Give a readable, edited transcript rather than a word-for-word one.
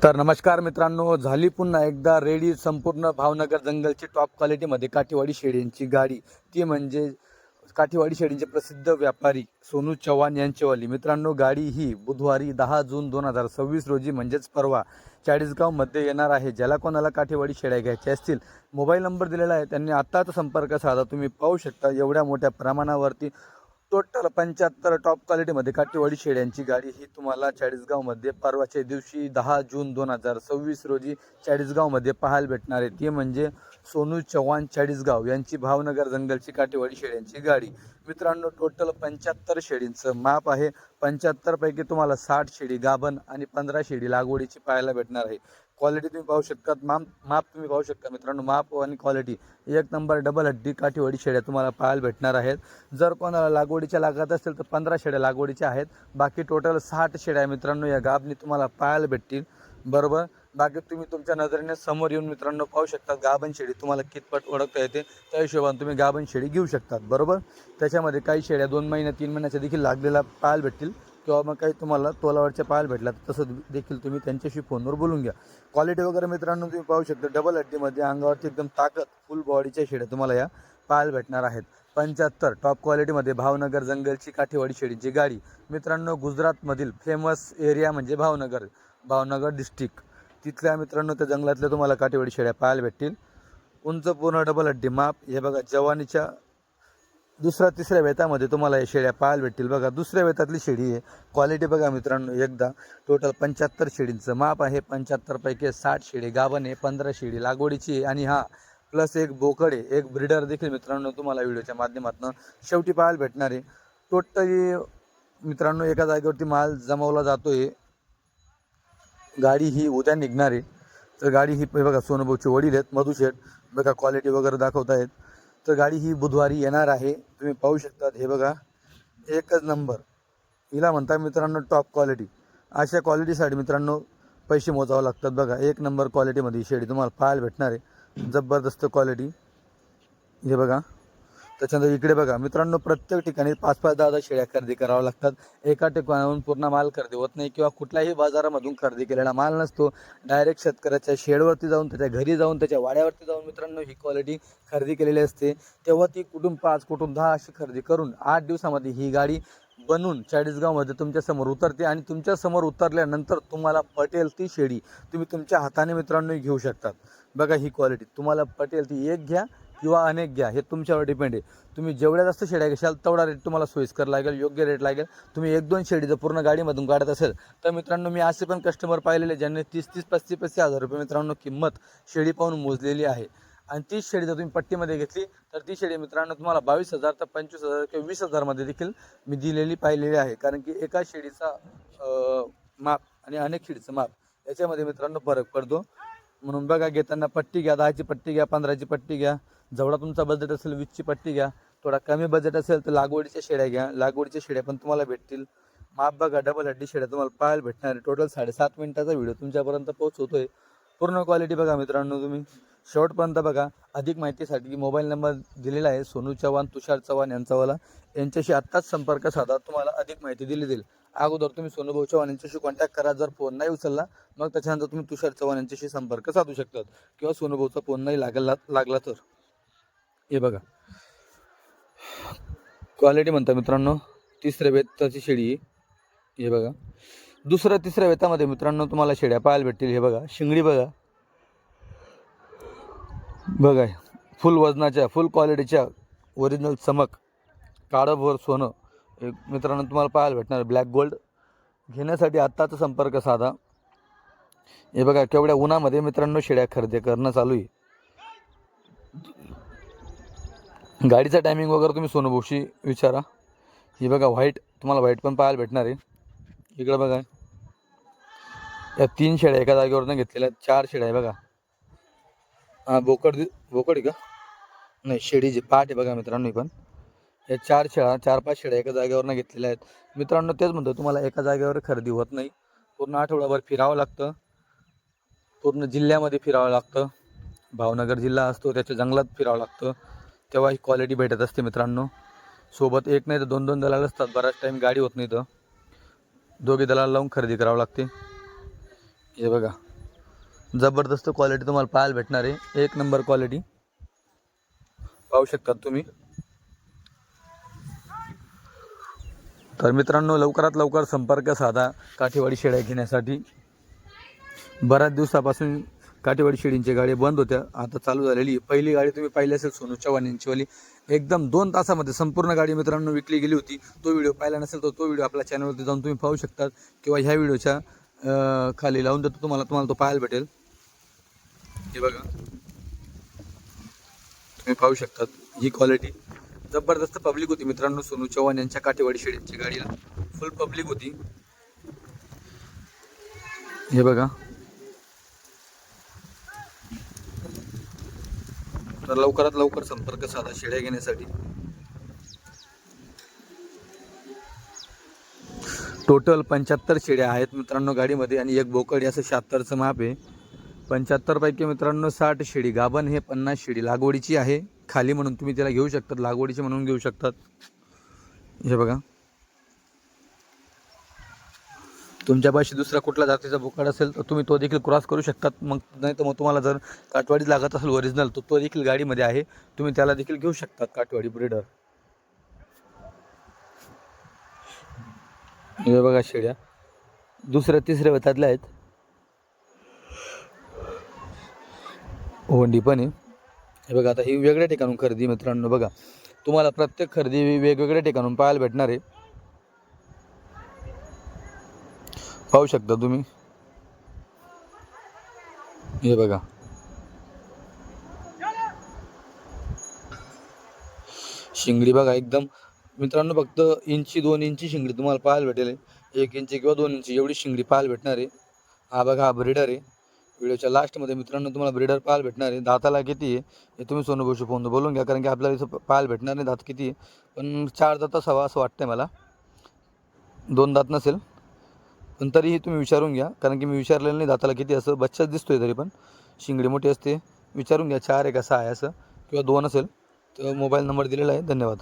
तर नमस्कार मित्रांनो, झाली पुन्हा एकदा रेडी संपूर्ण भावनगर जंगलची टॉप क्वालिटीमध्ये काठीवाडी शेळ्यांची गाडी, ती म्हणजे काठीवाडी शेळ्यांचे प्रसिद्ध व्यापारी सोनू चव्हाण यांचेवाली. मित्रांनो, गाडी ही बुधवारी 10 जून 2026 रोजी म्हणजेच परवा चाळीसगावमध्ये येणार आहे. ज्याला कोणाला काठीवाडी शेळ्या घ्यायच्या असतील, मोबाईल नंबर दिलेला आहे, त्यांनी आत्ताच संपर्क साधा. तुम्ही पाहू शकता एवढ्या मोठ्या प्रमाणावरती टोटल 75 टॉप क्वालिटीमध्ये काठीवाडी शेळ्यांची गाडी ही तुम्हाला चाळीसगावमध्ये परवाच्या दिवशी 10 जून 2026 रोजी चाळीसगावमध्ये पाहायला भेटणार आहे. ती म्हणजे सोनू चव्हाण चाळीसगाव यांची भावनगर जंगलची काठीवाडी शेळ्यांची गाडी. मित्रांनो, टोटल 75 शेळींचं माप आहे. 75 पैकी तुम्हाला 60 शेळी गाभण आणि 15 शेळी लागवडीची पाहायला भेटणार आहे. क्वालिटी तुम्ही पाहू शकता, माप तुम्ही पाहू शकता मित्रांनो, माप आणि क्वालिटी एक नंबर डबल हड्डी काठीवाडी शेळ्या तुम्हाला पाहायला भेटणार आहेत. जर कोणाला लागवडीच्या लागत असतील तर 15 शेळ्या लागवडीच्या आहेत. बाकी टोटल 60 शेळ्या मित्रांनो या गाभणी तुम्हाला पाहायला भेटतील. बरोबर, बाकी तुम्ही तुमच्या नजरेने समोर येऊन मित्रांनो पाहू शकता गाभण शेळी तुम्हाला कितपत ओळखता येते, त्या हिशोबाने तुम्ही गाभण शेळी घेऊ शकतात. बरोबर, त्याच्यामध्ये काही शेळ्या 2 महिने 3 महिन्याच्या देखील लागलेला पाहायला भेटतील, किंवा मग काही तुम्हाला तोलावरच्या पाहायला भेटला तसं देखील तुम्ही त्यांच्याशी फोनवर बोलून घ्या. क्वालिटी वगैरे मित्रांनो तुम्ही पाहू शकता, डबल हड्डीमध्ये अंगावरती एकदम ताकद फुल बॉडीच्या शेळ्या तुम्हाला या पाहायला भेटणार आहेत. 75 टॉप क्वालिटीमध्ये भावनगर जंगलची काठीवाडी शेळीची गाडी. मित्रांनो, गुजरातमधील फेमस एरिया म्हणजे भावनगर डिस्ट्रिक्ट, तिथल्या मित्रांनो त्या जंगलातल्या तुम्हाला काठीवाडी शेळ्या पाहायला भेटतील. उंच पूर्ण डबल हड्डी माप, हे बघा जवानीच्या दुसऱ्या तिसऱ्या वेतामध्ये तुम्हाला हे शेळ्या पाहायला भेटतील. बघा दुसऱ्या वेतातली शेळी आहे. क्वालिटी बघा मित्रांनो एकदा, टोटल 75 शेळींचं माप आहे. 75 पैकी 60 शेळी गाभण आहे, 15 शेळी लागवडीची आहे, आणि हा प्लस एक बोकड आहे, एक ब्रीडर देखील मित्रांनो तुम्हाला व्हिडिओच्या माध्यमातून शेवटी पाहायला भेटणार आहे. टोटली मित्रांनो एका जागेवरती माल जमवला जातोय. गाडी ही उद्या निघणार आहे. तर गाडी ही बघा सोनूभाऊचे वडील आहेत मधुशेठ, बघा क्वालिटी वगैरे दाखवतायत. तर गाडी ही बुधवारी येणार आहे, तुम्ही पाहू शकता. हे बघा एकच नंबर, हिला म्हणतात मित्रांनो टॉप क्वालिटी. अशा क्वालिटीसाठी मित्रांनो पैसे मोजावं लागतात. बघा एक नंबर क्वालिटीमध्ये ही शेळी तुम्हाला पाहायला भेटणार आहे, जबरदस्त क्वालिटी. हे बघा, त्याच्यानंतर इकडे बघा मित्रांनो, प्रत्येक ठिकाणी 5-5, 10-10 शेळ्या खरेदी कराव्या लागतात. एका ठिकाणाहून पूर्ण माल खरेदी होत नाही, किंवा कुठल्याही बाजारामधून खरेदी केलेला माल नसतो. डायरेक्ट शेतकऱ्याच्या शेडवरती जाऊन, त्याच्या घरी जाऊन, त्याच्या वाड्यावरती जाऊन मित्रांनो ही क्वालिटी खरेदी केलेली असते. तेव्हा ती कुठून 5 कुठून 10 अशी खरेदी करून 8 दिवसामध्ये ही गाडी बनवून चाळीसगावमध्ये तुमच्यासमोर उतरते. आणि तुमच्यासमोर उतरल्यानंतर तुम्हाला पटेल ती शेळी तुम्ही तुमच्या हाताने मित्रांनो घेऊ शकतात. बघा ही क्वालिटी तुम्हाला पटेल ती एक घ्या किंवा अनेक घ्या, हे तुमच्यावर डिपेंड आहे. तुम्ही जेवढ्या जास्त शेळ्या घेशाल तेवढा रेट तुम्हाला सोयीस्कर लागेल, योग्य रेट लागेल. तुम्ही 1-2 शेळी जर पूर्ण गाडीमधून काढत असेल तर मित्रांनो, मी असे पण कस्टमर पाहिलेले ज्यांनी 30-30, 35-35 हजार रुपये मित्रांनो किंमत शेळी पाहून मोजलेली आहे. आणि तीच शेळी जर तुम्ही पट्टीमध्ये घेतली तर ती शेळी मित्रांनो तुम्हाला 22,000 तर 25,000 किंवा 20,000 मध्ये देखील मी दिलेली पाहिलेली आहे. कारण की एका शेळीचा माप आणि अनेक शेळीचं माप याच्यामध्ये मित्रांनो फरक पडतो. म्हणून बघा, घेताना पट्टी घ्या, 10ची पट्टी घ्या, 15ची पट्टी घ्या. जेवढा तुमचा बजेट असेल 20ची पट्टी घ्या. थोडा कमी बजेट असेल तर लागवडीच्या शेळ्या घ्या, लागवडीच्या शेळ्या पण तुम्हाला भेटतील. माप बघा, डबल हड्डी शेळ्या तुम्हाला पाहायला भेटणार आहे. टोटल 7.5 मिनिटाचा व्हिडिओ तुमच्यापर्यंत पोहोचवतोय. पूर्ण क्वालिटी बघा मित्रांनो, तुम्ही शेवटपर्यंत बघा. अधिक माहितीसाठी मोबाईल नंबर दिलेला आहे सोनू चव्हाण, तुषार चव्हाण यांचावाला. यांच्याशी आत्ताच संपर्क साधा, तुम्हाला अधिक माहिती दिली जाईल. अगोदर तुम्ही सोनूभाऊ चव्हाण यांच्याशी कॉन्टॅक्ट करा. जर फोन नाही उचलला मग त्याच्यानंतर तुम्ही तुषार चव्हाण यांच्याशी संपर्क साधू शकतात, किंवा सोनूभाऊचा फोन नाही लागला तर. हे बघा क्वालिटी म्हणता मित्रांनो, तिसऱ्या वेताची शेळी. हे बघा दुसऱ्या तिसऱ्या वेतामध्ये मित्रांनो तुम्हाला शेळ्या पाहायला भेटतील. हे बघा शिंगडी बघा, बघा फुल वजनाच्या, फुल क्वालिटीच्या, ओरिजिनल चमक, काळभोर सोनं मित्रांनो तुम्हाला पाहायला भेटणार. ब्लॅक गोल्ड घेण्यासाठी आत्ताचा संपर्क साधा. हे बघा केवढ्या उन्हामध्ये मित्रांनो शेळ्या खरेदी करणं चालू आहे. गाडीचा टायमिंग वगैरे तुम्ही सोनूभाऊशी विचारा. ही बघा व्हाईट, तुम्हाला व्हाईट पण पाहायला भेटणार आहे. इकडं बघा या 3 शेळ्या एका जागेवरनं घेतलेल्या, 4 शेळ्या आहे बघा. हा बोकड आहे का, नाही शेळीची पाठ आहे बघा मित्रांनो. पण या 4-5 शेळ्या एका जागेवरनं घेतलेल्या आहेत. मित्रांनो तेच म्हणतो, तुम्हाला एका जागेवर खरेदी होत नाही, पूर्ण आठवडाभर फिरावं लागतं, पूर्ण जिल्ह्यामध्ये फिरावं लागतं. भावनगर जिल्हा असतो त्याच्या जंगलात फिरावं लागतं, तेव्हा ही क्वालिटी भेटत असते मित्रांनो. सोबत एक नाही तर 2-2 दलाल असतात. बराच टाईम गाडी होत नाही तर 2 दलाल लावून खरेदी करावं लागते. हे बघा जबरदस्त क्वालिटी तुम्हाला पाहायला भेटणार आहे, एक नंबर क्वालिटी पाहू शकतात तुम्ही। तर मित्रांनो, लवकरात लवकर संपर्क साधा काठीवाडी शेळ्या घेण्यासाठी। बऱ्याच दिवसापासून काठीवाडी शेळींची गाडी बंद होत्या, आता चालू झालेली। पहिली गाडी तुम्ही पाहिली असेल सोनू चव्हाण यांचीवाली, एकदम 2 तासामध्ये संपूर्ण गाडी मित्रांनो विकली गेली होती। तो व्हिडिओ पाहिला नसेल तर तो व्हिडिओ आपल्या चॅनलवरती जाऊन तुम्ही पाहू शकता, किंवा ह्या व्हिडिओच्या खाली लावून देतो, तुम्हाला तो पाहायला भेटेल। हे बघा, तुम्ही पाहू शकता ही क्वालिटी जबरदस्त पब्लिक होती मित्रांनो। सोनू चव्हाण यांच्या काठीवाडी शेळींची गाडीला फुल पब्लिक होती। हे बघा, तर लवकरात लवकर संपर्क साधा शेळ्या घेण्यासाठी। टोटल 75 शेळ्या आहेत मित्रांनो गाडीमध्ये, आणि एक बोकड, असं 76चं माप आहे। 75 पैकी मित्रांनो 60 शेळी गाभण, हे 50 शेळी लागवडीची आहे। खाली म्हणून तुम्ही त्याला घेऊ शकतात, लागवडीची म्हणून घेऊ शकतात। हे बघा, तुमच्यापाशी दुसरा कुठला जातीचा बोकड असेल तर तुम्ही तो देखील क्रॉस करू शकतात। मग नाही तर मग तुम्हाला जर काठवाडी लागत असेल ओरिजिनल, तर तो देखील गाडीमध्ये आहे, तुम्ही त्याला देखील घेऊ शकतात, काठवाडी ब्रीडर। हे बघा, शेळ्या दुसऱ्या तिसऱ्या वेतातल्या आहेत, होंडी पण आहे। हे बघा, आता ही वेगळ्या ठिकाणून खरेदी मित्रांनो, बघा तुम्हाला प्रत्येक खरेदी वेगवेगळ्या ठिकाणून पाहायला भेटणार आहे, पाहू शकता तुम्ही। हे बघा, शिंगडी बघा एकदम मित्रांनो, फक्त 1-2 इंची शिंगडी तुम्हाला पाहायला भेटेल, 1 इंच किंवा 2 इंच एवढी शिंगडी पाहायला भेटणार आहे। हा बघा, हा ब्रीडर आहे। व्हिडिओच्या लास्टमध्ये मित्रांनो तुम्हाला ब्रीडर पाहायला भेटणार आहे। दाताला किती आहे हे तुम्ही सोनू भाऊशी फोन बोलून घ्या, कारण की आपल्याला इथं पाहायला भेटणार नाही दात किती आहे, पण 4 दात असावा असं वाटतंय मला, 2 दात नसेल, पण तरीही तुम्ही विचारून घ्या, कारण की मी विचारलेलं नाही दाताला किती, असं बच्चाच दिसतोय, तरी पण शिंगडी मोठी असते। विचारून घ्या 4 आहे का 6 आहे असं, किंवा 2 असेल तर मोबाईल नंबर दिलेला आहे। धन्यवाद।